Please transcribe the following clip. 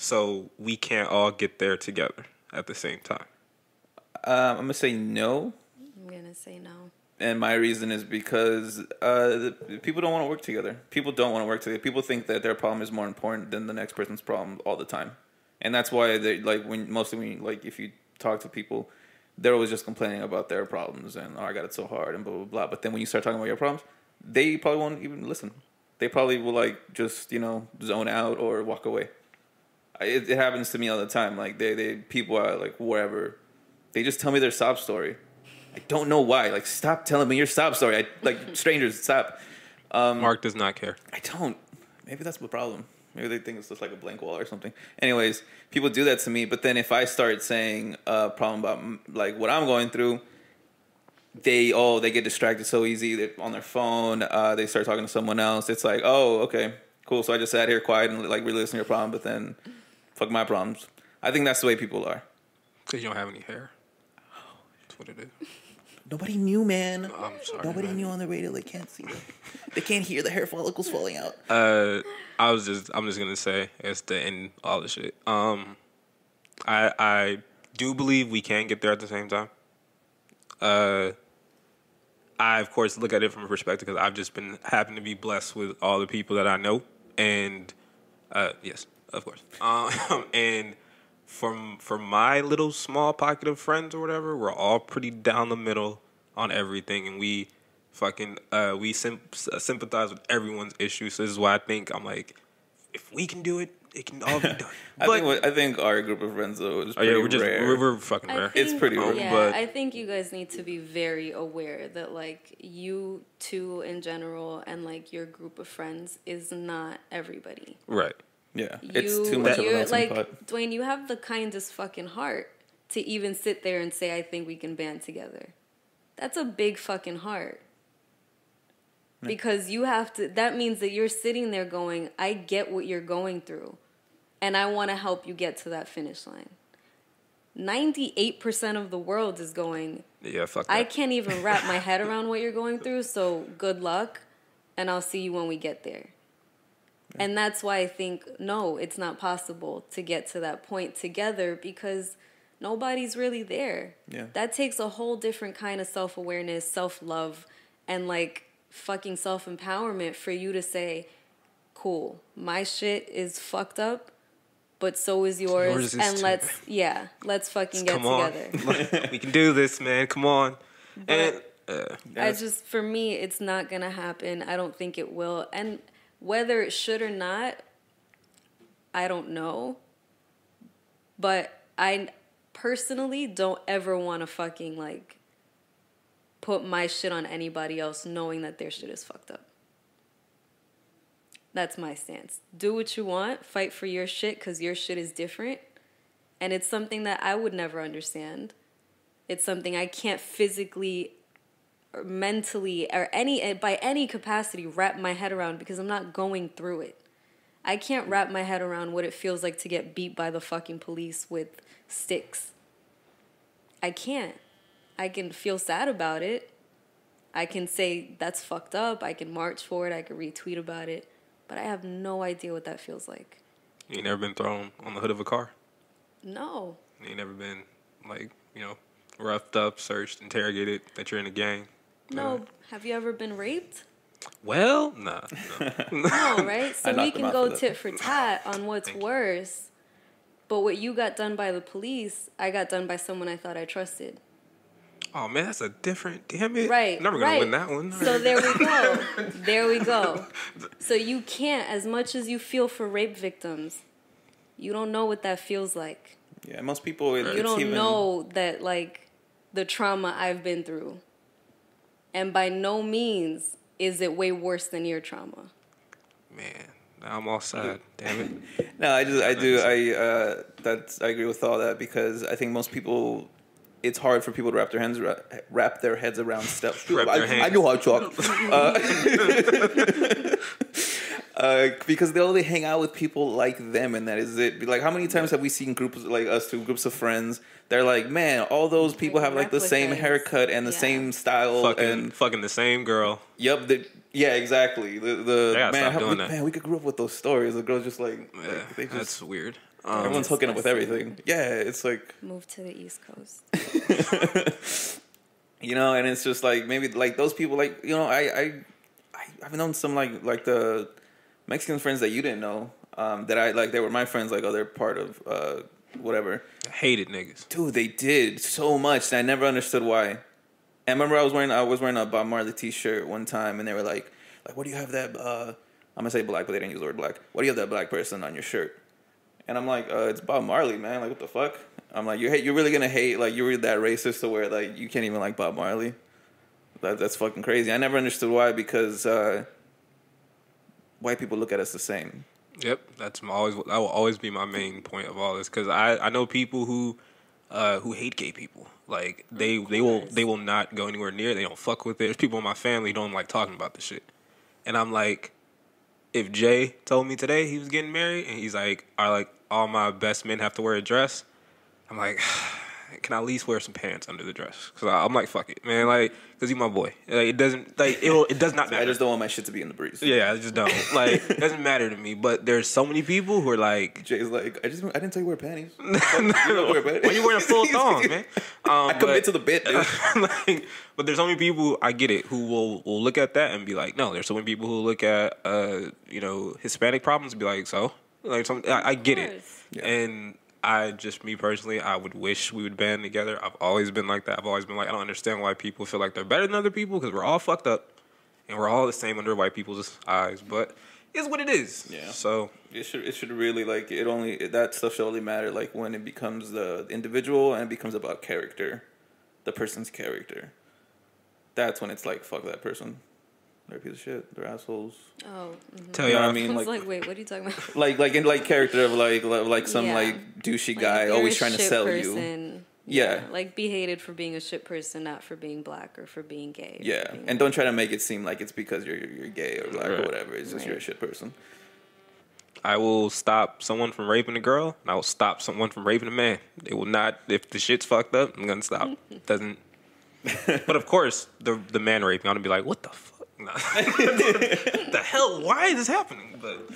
so we can't all get there together at the same time? I'm gonna say no, I'm gonna say no. and my reason is because people don't want to work together. People don't want to work together. People think that their problem is more important than the next person's problem all the time, and that's why they like if you talk to people, they're always just complaining about their problems and I got it so hard and blah blah blah. But then when you start talking about your problems, they probably won't even listen. They probably will like just zone out or walk away. It happens to me all the time. Like they people are like wherever, they just tell me their sob story. I don't know why. Like, stop telling me your sob story. Strangers, stop. Mark does not care. I don't. Maybe that's the problem. Maybe they think it's just like a blank wall or something. Anyways, people do that to me. But then if I start saying a problem about like what I'm going through, they get distracted so easy. They're on their phone. They start talking to someone else. It's like, oh, okay, cool. So I just sat here quiet and like really listen to your problem. But then, fuck my problems. I think that's the way people are. Because you don't have any hair. That's what it is. Nobody knew, man. I'm sorry. Nobody man. knew on the radio. They can't see it. They can't hear the hair follicles falling out. I'm just gonna say it's the end all the shit. I do believe we can get there at the same time. I of course look at it from a perspective because I've just happen to be blessed with all the people that I know, and yes, of course. And from my little small pocket of friends or whatever, we're all pretty down the middle on everything, and we fucking sympathize with everyone's issues. So this is why I think I'm like, if we can do it, it can all be done. I think our group of friends though is pretty rare. We're fucking rare. It's pretty rare. Yeah, but I think you guys need to be very aware that like you two in general and like your group of friends is not everybody. Right. Yeah, it's too much of a melting pot. Dwayne, you have the kindest fucking heart to even sit there and say, I think we can band together. That's a big fucking heart. Because you have to, that means that you're sitting there going, I get what you're going through. And I want to help you get to that finish line. 98% of the world is going, yeah, fuck that. I can't even wrap my head around what you're going through, so good luck, and I'll see you when we get there. And that's why I think, no, it's not possible to get to that point together because nobody's really there. Yeah. That takes a whole different kind of self-awareness, self-love, and like fucking self-empowerment for you to say, cool, my shit is fucked up, but so is yours. And too. let's fucking get together. We can do this, man. Come on. But for me, it's not going to happen. I don't think it will. And whether it should or not, I don't know. But I personally don't ever want to fucking like put my shit on anybody else knowing that their shit is fucked up. That's my stance. Do what you want. Fight for your shit because your shit is different. And it's something that I would never understand. It's something I can't physically or mentally or by any capacity wrap my head around because I'm not going through it. I can't wrap my head around what it feels like to get beat by the fucking police with sticks. I can't. I can feel sad about it. I can say that's fucked up. I can march for it. I can retweet about it. But I have no idea what that feels like. You ain't never been thrown on the hood of a car? No. You ain't never been, like, roughed up, searched, interrogated, that you're in a gang? No. Have you ever been raped? Well, nah. No, right? So we can go tit for tat on what's worse. But what you got done by the police, I got done by someone I thought I trusted. Oh, man, that's a different... Damn it. Right. Never going to win that one. So there we go. There we go. So you can't, as much as you feel for rape victims, you don't know what that feels like. Yeah, most people... You don't know that, like, the trauma I've been through. And by no means is it way worse than your trauma. Man, now I'm all sad. Damn it. No, I agree with all that because I think most people... It's hard for people to wrap their heads around stuff. I know how to talk. Because they only hang out with people like them, and that is it. Like, how many times have we seen groups like us, groups of friends? They're like, man, all those people have like the same haircut and the same style, fucking the same girl. Yep. Yeah, exactly. Man, we grew up with those stories. The girls just like, that's weird. Everyone's hooking up with everything. Yeah, it's like Move to the East Coast. you know, and it's just like maybe like those people, like you know, I've known some like the Mexican friends that you didn't know, that I like. They were my friends, like they're part of whatever. I hated niggas. Dude, they did so much, and I never understood why. And I remember I was wearing a Bob Marley T-shirt one time, and they were like, what do you have that? I'm gonna say black, but they didn't use the word black. What do you have that black person on your shirt? And I'm like, it's Bob Marley, man. Like, what the fuck? I'm like, you're really gonna hate, like, you're really that racist to where like you can't even like Bob Marley? That's fucking crazy. I never understood why, because white people look at us the same. Yep, that will always be my main point of all this, because I know people who hate gay people. Like they will not go anywhere near it. They don't fuck with it. There's people in my family who don't like talking about this shit, and I'm like, if Jay told me today he was getting married and he's like, all my best men have to wear a dress, I'm like, can I at least wear some pants under the dress? Because I'm like, fuck it, man. Like, because he's my boy. Like, it doesn't, like, it does not matter. I just don't want my shit to be in the breeze. Yeah, I just don't. Like, it doesn't matter to me. But there's so many people who are like, Jay's like, I didn't tell you wear panties. You don't wear panties. Why you wearing a full thong, man? I commit to the bit, dude. Like, but there's so many people, I get it, who will look at that and be like, no. There's so many people who look at Hispanic problems and be like, so, like, I get it. Yeah. And me personally, I would wish we would band together. I've always been like that. I've always been like, I don't understand why people feel like they're better than other people, because we're all fucked up and we're all the same under white people's eyes. But it's what it is. Yeah. So it should really, like, that stuff should only matter like when it becomes the individual and it becomes about character, the person's character. That's when it's like, fuck that person. They're a piece of shit. They're assholes. Oh, tell You you know what what I mean? I was like, wait, what are you talking about? Like in like character of like some Yeah. like douchey Like, guy if you're always a trying to shit sell you. person, Yeah. Like, be hated for being a shit person, not for being black or for being gay. or Yeah, for being and don't try to make it seem like it's because you're gay or black or Right. whatever. It's just Right. you're a shit person. I will stop someone from raping a girl, and I will stop someone from raping a man. They will not. If the shit's fucked up, I'm gonna stop. Doesn't. But of course, the man raping, I'm gonna be like, what the fuck? Nah. What the hell? Why is this happening? But